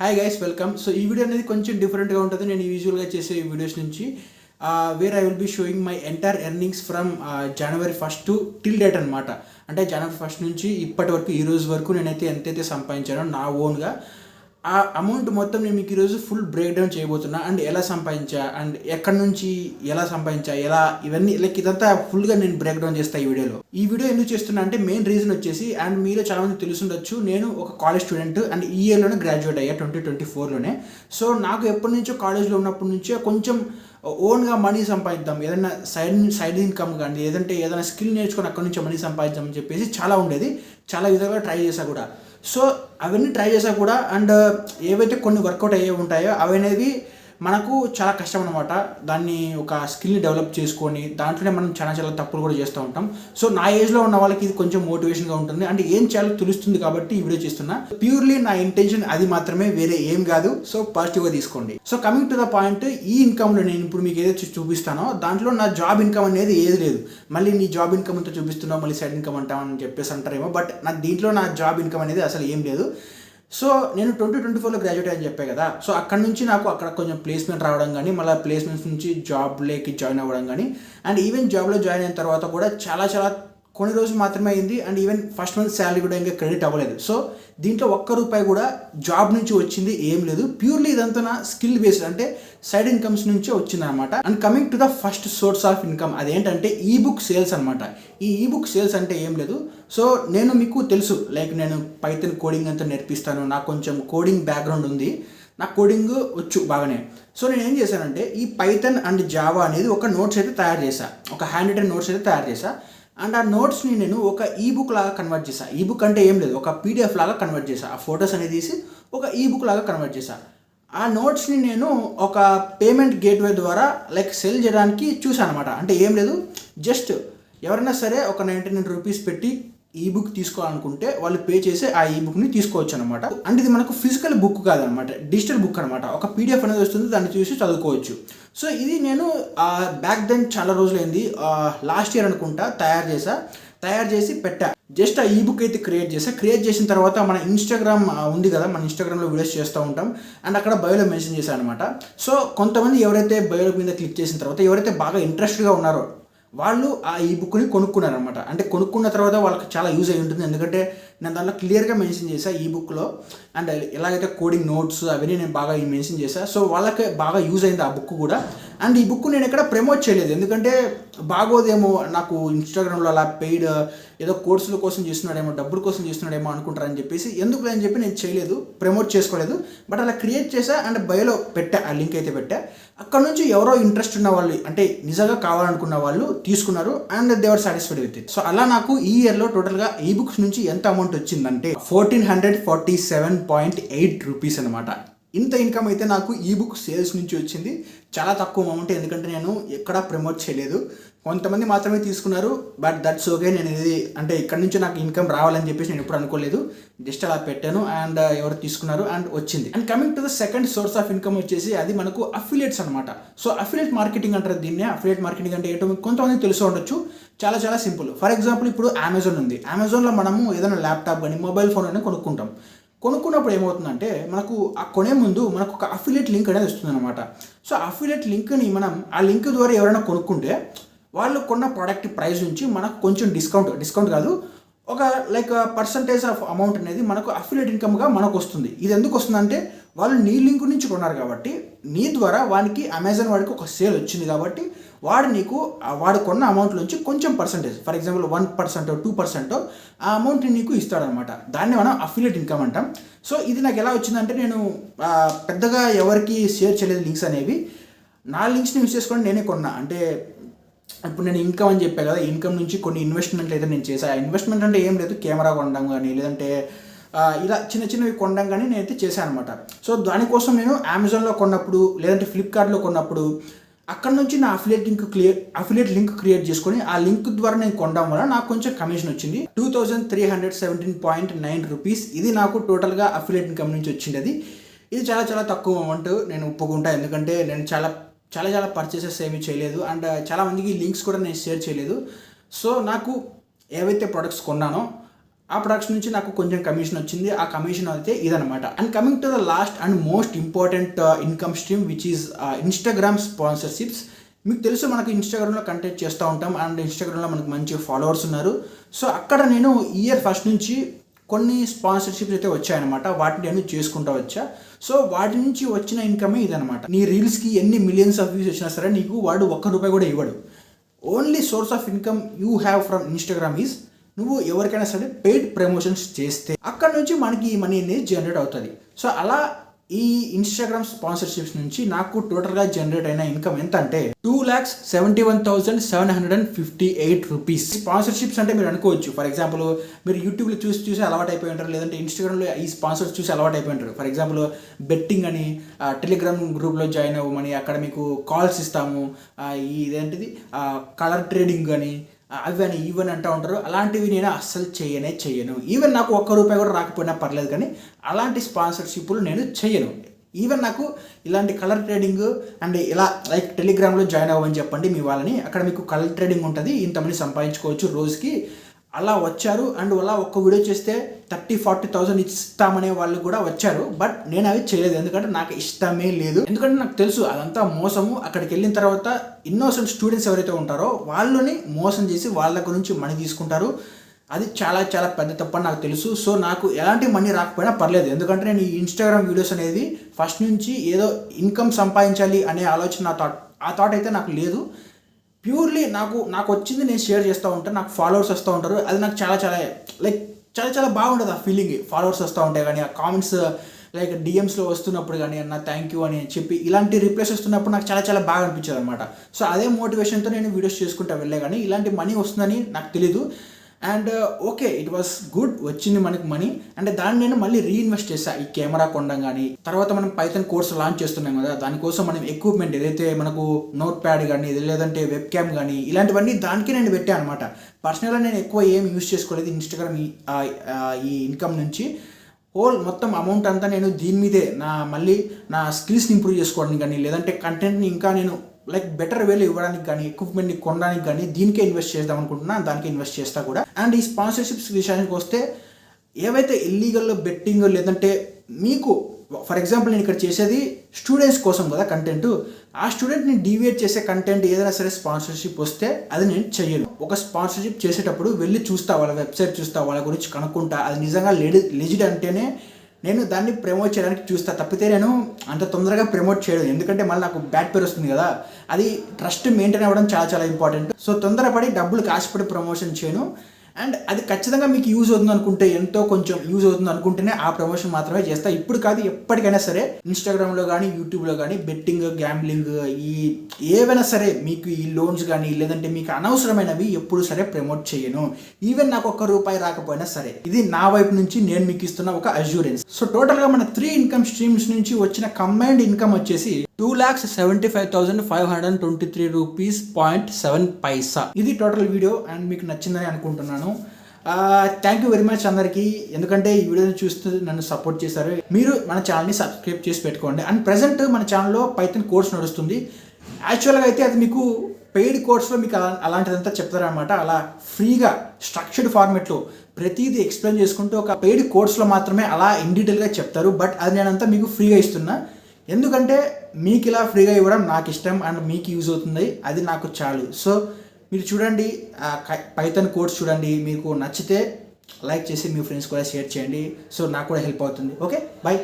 Hi guys welcome. So ఈ video అనేది కొంచెం డిఫరెంట్గా ఉంటుంది నేను యూజువల్గా చేసే ఈ వీడియోస్ నుంచి. Where I will be showing my entire earnings from January 1 to till date అనమాట. అంటే జనవరి 1 నుంచి ఇప్పటి వరకు ఈ రోజు వరకు నేనైతే ఎంతైతే సంపాదించానో నా ఓన్గా ఆ అమౌంట్ మొత్తం నేను మీకు ఈరోజు ఫుల్ బ్రేక్ డౌన్ చేయబోతున్నా. అండ్ ఎలా సంపాదించా అండ్ ఎక్కడి నుంచి ఎలా సంపాదించా ఎలా ఇవన్నీ ఇదంతా ఫుల్గా నేను బ్రేక్ డౌన్ చేస్తాను ఈ వీడియోలో. ఈ వీడియో ఎందుకు చేస్తున్నా అంటే మెయిన్ రీజన్ వచ్చేసి, అండ్ మీలో చాలా మంది తెలుసుండొచ్చు, నేను ఒక కాలేజ్ స్టూడెంట్ అండ్ ఈ ఇయర్లోనే గ్రాడ్యుయేట్ అయ్యా 2024లోనే. సో నాకు ఎప్పటి నుంచో కాలేజ్లో ఉన్నప్పటి నుంచో కొంచెం ఓన్గా మనీ సంపాదిద్దాం, ఏదైనా సైడ్ ఇన్కమ్ కానీ ఏదైనా స్కిల్ నేర్చుకొని అక్కడి నుంచి మనీ సంపాదిద్దామని చెప్పేసి చాలా ఉండేది. చాలా విధంగా ట్రై చేశా కూడా. సో అవన్నీ ట్రై చేసా కూడా. అండ్ ఏవైతే కొన్ని వర్కౌట్ అయ్యే ఉంటాయో అవనేవి మనకు చాలా కష్టం అనమాట. దాన్ని ఒక స్కిల్ని డెవలప్ చేసుకొని దాంట్లోనే మనం చాలా తప్పులు కూడా చేస్తూ ఉంటాం. సో నా ఏజ్లో ఉన్న వాళ్ళకి ఇది కొంచెం మోటివేషన్గా ఉంటుంది, అంటే ఏం చేయాలో తెలుస్తుంది కాబట్టి ఈ వీడియో చేస్తున్నా. ప్యూర్లీ నా ఇంటెన్షన్ అది మాత్రమే, వేరే ఏం కాదు. సో పాజిటివ్గా తీసుకోండి. So coming to the point, ఈ ఇన్కమ్లో నేను ఇప్పుడు మీకు ఏదైతే చూపిస్తానో దాంట్లో నా జాబ్ ఇన్కమ్ అనేది ఏది లేదు. మళ్ళీ నీ జాబ్ ఇన్కమ్ అంతా చూపిస్తున్నావు మళ్ళీ సైడ్ ఇన్కమ్ అంటామని చెప్పేసి అంటారేమో, బట్ దీంట్లో నా జాబ్ ఇన్కమ్ అనేది అసలు ఏం లేదు. సో నేను 2024లో గ్రాడ్యుయేట్ అని చెప్పాను కదా. సో అక్కడ నుంచి నాకు అక్కడ కొంచెం ప్లేస్మెంట్ రావడం కానీ, మళ్ళీ ప్లేస్మెంట్స్ నుంచి జాబ్లోకి జాయిన్ అవ్వడం కానీ, అండ్ ఈవెన్ జాబ్లో జాయిన్ అయిన తర్వాత కూడా చాలా కొన్ని రోజులు మాత్రమే అయింది. And even first month salary కూడా ఇంకా క్రెడిట్ అవ్వలేదు. సో దీంట్లో ₹1 కూడా జాబ్ నుంచి వచ్చింది ఏం లేదు. ప్యూర్లీ ఇదంతా నా స్కిల్ బేస్డ్, అంటే సైడ్ ఇన్కమ్స్ నుంచే వచ్చింది అనమాట. And coming to the first source of income, అదేంటంటే ఈబుక్ సేల్స్ అనమాట. ఈ ఈబుక్ సేల్స్ అంటే ఏం లేదు. సో నేను మీకు తెలుసు, నేను పైథాన్ కోడింగ్ అంతా నేర్పిస్తాను, నాకు కొంచెం కోడింగ్ బ్యాక్గ్రౌండ్ ఉంది, నాకు కోడింగ్ వచ్చు బాగానే. సో నేను ఏం చేశానంటే ఈ పైథాన్ అండ్ జావా అనేది ఒక నోట్స్ అయితే తయారు చేశాను, ఒక హ్యాండ్ రిటన్ నోట్స్ అయితే తయారు చేశాను. అండ్ ఆ నోట్స్ని నేను ఒక ఈబుక్ లాగా కన్వర్ట్ చేశాను. ఈబుక్ అంటే ఏం లేదు, ఒక పీడిఎఫ్ లాగా కన్వర్ట్ చేశాను. ఆ ఫొటోస్ అనేది తీసి ఒక ఈబుక్ లాగా కన్వర్ట్ చేశాను. ఆ నోట్స్ని నేను ఒక పేమెంట్ గేట్వే ద్వారా సెల్ చేయడానికి చూశాను అనమాట. అంటే ఏం లేదు, జస్ట్ ఎవరైనా సరే ఒక ₹99 పెట్టి ఈబుక్ తీసుకోవాలనుకుంటే వాళ్ళు పే చేసి ఆ ఈబుక్ని తీసుకోవచ్చు అనమాట. అండ్ ఇది మనకు ఫిజికల్ బుక్ కాదనమాట, డిజిటల్ బుక్ అనమాట. ఒక పీడిఎఫ్ అనేది వస్తుంది, దాన్ని చూసి చదువుకోవచ్చు. సో ఇది నేను బ్యాక్ దెన్ చాలా రోజులైంది, లాస్ట్ ఇయర్ అనుకుంటా తయారు చేసి పెట్టా. జస్ట్ ఆ ఈబుక్ అయితే క్రియేట్ చేసిన తర్వాత మన ఇన్స్టాగ్రామ్ ఉంది కదా, మన ఇన్స్టాగ్రామ్లో వీడియోస్ చేస్తూ ఉంటాం. అండ్ అక్కడ బయోలో మెన్షన్ చేశాను అనమాట. సో కొంతమంది ఎవరైతే బయో మీద క్లిక్ చేసిన తర్వాత ఎవరైతే బాగా ఇంట్రెస్ట్గా ఉన్నారో వాళ్ళు ఆ ఈ బుక్ని కొనుక్కున్నారు అనమాట. అంటే కొనుక్కున్న తర్వాత వాళ్ళకి చాలా యూజ్ అయి ఉంటుంది, ఎందుకంటే నేను దాంట్లో క్లియర్గా మెన్షన్ చేశాను ఈ బుక్లో. అండ్ ఎలాగైతే కోడింగ్ నోట్స్ అవన్నీ నేను బాగా మెన్షన్ చేశాను. సో వాళ్ళకి బాగా యూజ్ అయింది ఆ బుక్ కూడా. అండ్ ఈ బుక్ నేను ఎక్కడ ప్రమోట్ చేయలేదు, ఎందుకంటే బాగోదేమో, నాకు ఇన్స్టాగ్రామ్లో అలా పెయిడ్ ఏదో కోర్సుల కోసం చేస్తున్నాడేమో, డబ్బుల కోసం చేస్తున్నాడేమో అనుకుంటారని చెప్పేసి ఎందుకు అని చెప్పి నేను చేయలేదు, ప్రమోట్ చేసుకోలేదు. బట్ అలా క్రియేట్ చేశా అండ్ బయోలో పెట్టా, ఆ లింక్ అయితే పెట్టా. అక్కడ నుంచి ఎవరో ఇంట్రెస్ట్ ఉన్న వాళ్ళు, అంటే నిజంగా కావాలనుకున్న వాళ్ళు తీసుకున్నారు and they are satisfied with it. So అలా నాకు ఈ ఇయర్లో టోటల్గా ఈ బుక్స్ నుంచి ఎంత అమౌంట్ వచ్చిందంటే ₹1447.8 అనమాట. ఇంత ఇన్కమ్ అయితే నాకు ఈ బుక్ సేల్స్ నుంచి వచ్చింది. చాలా తక్కువ అమౌంట్, ఎందుకంటే నేను ఎక్కడా ప్రమోట్ చేయలేదు, కొంతమంది మాత్రమే తీసుకున్నారు. But that's okay. నేను ఇది అంటే ఇక్కడ నుంచి నాకు ఇన్కమ్ రావాలని చెప్పేసి నేను ఎప్పుడు అనుకోలేదు, జస్ట్ అలా పెట్టాను అండ్ ఎవరు తీసుకున్నారు అండ్ వచ్చింది. And coming to the second source of income వచ్చేసి అది మనకు అఫిలియేట్స్ అనమాట. సో అఫిలియేట్ మార్కెటింగ్ అంటారు దీన్నే. అఫిలియేట్ మార్కెటింగ్ అంటే ఏంటో కొంతమంది తెలిసి ఉండొచ్చు. చాలా సింపుల్. ఫర్ ఎగ్జాంపుల్ ఇప్పుడు అమెజాన్ ఉంది. అమెజాన్లో మనము ఏదైనా ల్యాప్టాప్ కానీ మొబైల్ ఫోన్ అని కొనుక్కున్నప్పుడు ఏమవుతుందంటే మనకు ఆ కొనే ముందు మనకు ఒక అఫిలియేట్ లింక్ అనేది వస్తుంది అనమాట. సో అఫిలియేట్ లింక్ని మనం ఆ లింక్ ద్వారా ఎవరైనా కొనుక్కుంటే వాళ్ళు కొన్న ప్రోడక్ట్ ప్రైస్ నుంచి మనకు కొంచెం డిస్కౌంట్ కాదు, ఒక పర్సంటేజ్ ఆఫ్ అమౌంట్ అనేది మనకు అఫిలియేట్ ఇన్కమ్గా మనకు వస్తుంది. ఇది ఎందుకు వస్తుందంటే వాళ్ళు నీ లింక్ నుంచి కొన్నారు కాబట్టి, నీ ద్వారా వాడికి అమెజాన్ వాడికి ఒక సేల్ వచ్చింది కాబట్టి వాడు కొన్న అమౌంట్ నుంచి కొంచెం పర్సంటేజ్, ఫర్ ఎగ్జాంపుల్ 1% 2% ఆ అమౌంట్ని నీకు ఇస్తాడనమాట. దాన్ని మనం అఫిలియేట్ ఇన్కమ్ అంటాం. సో ఇది నాకు ఎలా వచ్చిందంటే నేను పెద్దగా ఎవరికి షేర్ చేయలేదు లింక్స్ అనేవి. నా లింక్స్ని యూస్ చేసుకొని నేనే కొన్నా. అంటే ఇప్పుడు నేను ఇన్కమ్ అని చెప్పాను కదా, ఇన్కమ్ నుంచి కొన్ని ఇన్వెస్ట్మెంట్లు అయితే నేను చేశాను. ఇన్వెస్ట్మెంట్ అంటే ఏం లేదు, కెమెరా కొనడం కానీ లేదంటే ఇలా చిన్నవి కొనడం కానీ నేనైతే చేశాను అనమాట. సో దానికోసం నేను అమెజాన్లో కొన్నప్పుడు లేదంటే ఫ్లిప్కార్ట్లో కొన్నప్పుడు అక్కడ నుంచి నా అఫిలియేట్ లింక్ క్రియేట్ చేసుకొని ఆ లింక్ ద్వారా నేను కొనడం వల్ల నాకు కొంచెం కమిషన్ వచ్చింది. ₹2317.9. ఇది నాకు టోటల్గా అఫిలియేట్ ఇన్కమ్ నుంచి వచ్చింది. ఇది చాలా తక్కువ అమౌంట్, నేను ఒప్పుకుంటా, ఎందుకంటే నేను చాలా పర్చేసెస్ ఏమీ చేయలేదు అండ్ చాలామందికి లింక్స్ కూడా నేను షేర్ చేయలేదు. సో నాకు ఏవైతే ప్రొడక్ట్స్ కొన్నానో ఆ ప్రొడక్ట్స్ నుంచి నాకు కొంచెం కమిషన్ వచ్చింది. ఆ కమిషన్ అయితే ఇదనమాట. And coming to the last and most important income stream which is Instagram sponsorships. మీకు తెలుసు మనకు ఇన్స్టాగ్రామ్లో కంటెంట్ చేస్తూ ఉంటాం అండ్ ఇన్స్టాగ్రామ్లో మనకు మంచి ఫాలోవర్స్ ఉన్నారు. సో అక్కడ నేను ఇయర్ ఫస్ట్ నుంచి కొన్ని స్పాన్సర్షిప్స్ అయితే వచ్చాయన్నమాట. వాటిని నేను చేసుకుంటూ వచ్చా. సో వాటి నుంచి వచ్చిన ఇన్కమే ఇదనమాట. నీ రీల్స్కి ఎన్ని మిలియన్స్ ఆఫ్ వ్యూస్ వచ్చినా సరే నీకు వాడు ₹1 కూడా ఇవ్వడు. Only source of income you have from Instagram is నువ్వు ఎవరికైనా సరే పెయిడ్ ప్రమోషన్స్ చేస్తే అక్కడ నుంచి మనకి ఈ మనీ అనేది జనరేట్ అవుతుంది. సో అలా ఈ ఇన్స్టాగ్రామ్ స్పాన్సర్షిప్స్ నుంచి నాకు టోటల్గా జనరేట్ అయిన ఇన్కమ్ ఎంత అంటే ₹2,71,758. స్పాన్సర్షిప్స్ అంటే మీరు అనుకోవచ్చు, ఫర్ ఎగ్జాంపుల్ మీరు యూట్యూబ్లో చూసి అలవాటు అయిపోయి ఉంటారు, లేదంటే ఇన్స్టాగ్రామ్లో ఈ స్పాన్సర్స్ చూసి అలవాటు అయిపోయి ఉంటారు. ఫర్ ఎగ్జాంపుల్ బెట్టింగ్ అని టెలిగ్రామ్ గ్రూప్లో జాయిన్ అవ్వమని, అక్కడ మీకు కాల్స్ ఇస్తాము, ఇదేంటిది కలర్ ట్రేడింగ్ అని అవి అని ఇవని అంటూ ఉంటారు. అలాంటివి నేను అస్సలు చేయను. ఈవెన్ నాకు ₹1 కూడా రాకపోయినా పర్లేదు, కానీ అలాంటి స్పాన్సర్షిప్లు నేను చేయను. ఈవెన్ నాకు ఇలాంటి కలర్ ట్రేడింగ్ అండ్ ఇలా లైక్ టెలిగ్రామ్లో జాయిన్ అవ్వమని చెప్పండి మీ వాళ్ళని, అక్కడ మీకు కలర్ ట్రేడింగ్ ఉంటుంది, ఇంతమంది సంపాదించుకోవచ్చు రోజుకి, అలా వచ్చారు. అండ్ అలా ఒక్క వీడియో చేస్తే 30,000-40,000 ఇస్తామనే వాళ్ళు కూడా వచ్చారు. బట్ నేను అవి చేయలేదు, ఎందుకంటే నాకు ఇష్టమే లేదు. ఎందుకంటే నాకు తెలుసు అదంతా మోసము. అక్కడికి వెళ్ళిన తర్వాత ఇన్నోసెంట్ స్టూడెంట్స్ ఎవరైతే ఉంటారో వాళ్ళని మోసం చేసి వాళ్ళ దగ్గర నుంచి మనీ తీసుకుంటారు. అది చాలా చాలా పెద్ద తప్పని నాకు తెలుసు. సో నాకు ఎలాంటి మనీ రాకపోయినా పర్లేదు, ఎందుకంటే నేను ఈ ఇన్స్టాగ్రామ్ వీడియోస్ అనేది ఫస్ట్ నుంచి ఏదో ఇన్కమ్ సంపాదించాలి అనే ఆలోచన ఆ థాట్ అయితే నాకు లేదు. ప్యూర్లీ నాకు వచ్చింది నేను షేర్ చేస్తూ ఉంటాను. నాకు ఫాలోవర్స్ వస్తూ ఉంటారు, అది నాకు చాలా చాలా బాగుంటుంది. ఆ ఫీలింగ్ ఫాలోవర్స్ వస్తూ ఉంటాయి కానీ, ఆ కామెంట్స్ లైక్ డిఎమ్స్లో వస్తున్నప్పుడు కానీ అన్న థ్యాంక్ యూ అని చెప్పి ఇలాంటి రిప్లైస్ వస్తున్నప్పుడు నాకు చాలా చాలా బాగా అనిపించేది అనమాట. సో అదే మోటివేషన్తో నేను వీడియోస్ చేసుకుంటూ వెళ్ళే, కానీ ఇలాంటి మనీ వస్తుందని నాకు తెలీదు. And okay, it was good, వచ్చింది మనకి మనీ. అంటే దాన్ని నేను మళ్ళీ రీఇన్వెస్ట్ చేశాను. ఈ కెమెరా కొనడం కానీ, తర్వాత మనం పైథాన్ కోర్స్ లాంచ్ చేస్తున్నాం కదా, దానికోసం మనం ఎక్విప్మెంట్ ఏదైతే మనకు నోట్ ప్యాడ్ కానీ లేదంటే వెబ్ క్యామ్ కానీ ఇలాంటివన్నీ దానికి నేను పెట్టాను అనమాట. పర్సనల్గా నేను ఎక్కువ ఏం యూస్ చేసుకోలేదు ఇన్స్టాగ్రామ్ ఈ ఇన్కమ్ నుంచి. మొత్తం అమౌంట్ అంతా నేను దీని మీదే మళ్ళీ నా స్కిల్స్ని ఇంప్రూవ్ చేసుకోవడానికి కానీ, లేదంటే కంటెంట్ని ఇంకా నేను లైక్ బెటర్ వేలో ఇవ్వడానికి కానీ, ఎక్విప్మెంట్ని కొనడానికి కానీ దీనికే ఇన్వెస్ట్ చేద్దాం అనుకుంటున్నా, దానికే ఇన్వెస్ట్ చేస్తా కూడా. అండ్ ఈ స్పాన్సర్షిప్స్ విషయానికి వస్తే ఏవైతే ఇల్లీగల్ బెట్టింగ్ లేదంటే మీకు ఫర్ ఎగ్జాంపుల్ నేను ఇక్కడ చేసేది స్టూడెంట్స్ కోసం కదా కంటెంట్, ఆ స్టూడెంట్ని డీవియేట్ చేసే కంటెంట్ ఏదైనా సరే స్పాన్సర్షిప్ వస్తే అది నేను చెయ్యను. ఒక స్పాన్సర్షిప్ చేసేటప్పుడు వెళ్ళి చూస్తా, వాళ్ళ వెబ్సైట్ చూస్తా, వాళ్ళ గురించి కనుక్కుంటా, అది నిజంగా లెజిట్ అంటేనే నేను దాన్ని ప్రమోట్ చేయడానికి చూస్తా. తప్పితే నేను అంత తొందరగా ప్రమోట్ చేయను, ఎందుకంటే మళ్ళీ నాకు బ్యాడ్ పేరు వస్తుంది కదా. అది ట్రస్ట్ మెయింటైన్ అవ్వడం చాలా చాలా ఇంపార్టెంట్. సో తొందరపడి డబ్బులు కాసిపడి ప్రమోషన్ చేయను. అండ్ అది ఖచ్చితంగా మీకు యూజ్ అవుతుంది అనుకుంటే, ఎంతో కొంచెం యూజ్ అవుతుంది అనుకుంటేనే ఆ ప్రమోషన్ మాత్రమే చేస్తా. ఇప్పుడు కాదు, ఎప్పటికైనా సరే ఇన్స్టాగ్రామ్లో కానీ యూట్యూబ్లో కానీ బెట్టింగ్, గ్యాంబ్లింగ్ ఏవైనా సరే మీకు ఈ లోన్స్ కానీ లేదంటే మీకు అనవసరమైనవి ఎప్పుడు సరే ప్రమోట్ చేయను. ఈవెన్ నాకు ₹1 రాకపోయినా సరే. ఇది నా వైపు నుంచి నేను మీకు ఇస్తున్న ఒక అష్యూరెన్స్. సో టోటల్గా మన 3 ఇన్కమ్ స్ట్రీమ్స్ నుంచి వచ్చిన కంబైన్డ్ ఇన్కమ్ వచ్చేసి ₹2,75,523.7. ఇది టోటల్ వీడియో అండ్ మీకు నచ్చిందని అనుకుంటున్నాను. థ్యాంక్ యూ వెరీ మచ్ అందరికీ, ఎందుకంటే ఈ వీడియోని చూస్తూ నన్ను సపోర్ట్ చేశారు. మీరు మన ఛానల్ని సబ్స్క్రైబ్ చేసి పెట్టుకోండి. అండ్ ప్రజెంట్ మన ఛానల్లో పైథాన్ కోర్స్ నడుస్తుంది. యాక్చువల్గా అయితే అది మీకు పెయిడ్ కోర్స్లో మీకు అలాంటిదంతా చెప్తారనమాట. అలా ఫ్రీగా స్ట్రక్చర్డ్ ఫార్మేట్లో ప్రతిదీ ఎక్స్ప్లెయిన్ చేసుకుంటూ ఒక పెయిడ్ కోర్స్లో మాత్రమే అలా ఇన్ డీటెయిల్గా చెప్తారు. బట్ అది నేనంతా మీకు ఫ్రీగా ఇస్తున్నా, ఎందుకంటే మీకు ఇలా ఫ్రీగా ఇవ్వడం నాకు ఇష్టం అండ్ మీకు యూజ్ అవుతుంది, అది నాకు చాలు. సో మీరు చూడండి, పైథాన్ కోర్స్ చూడండి, మీకు నచ్చితే లైక్ చేసి మీ ఫ్రెండ్స్ కూడా షేర్ చేయండి. సో నాకు కూడా హెల్ప్ అవుతుంది. Okay, bye.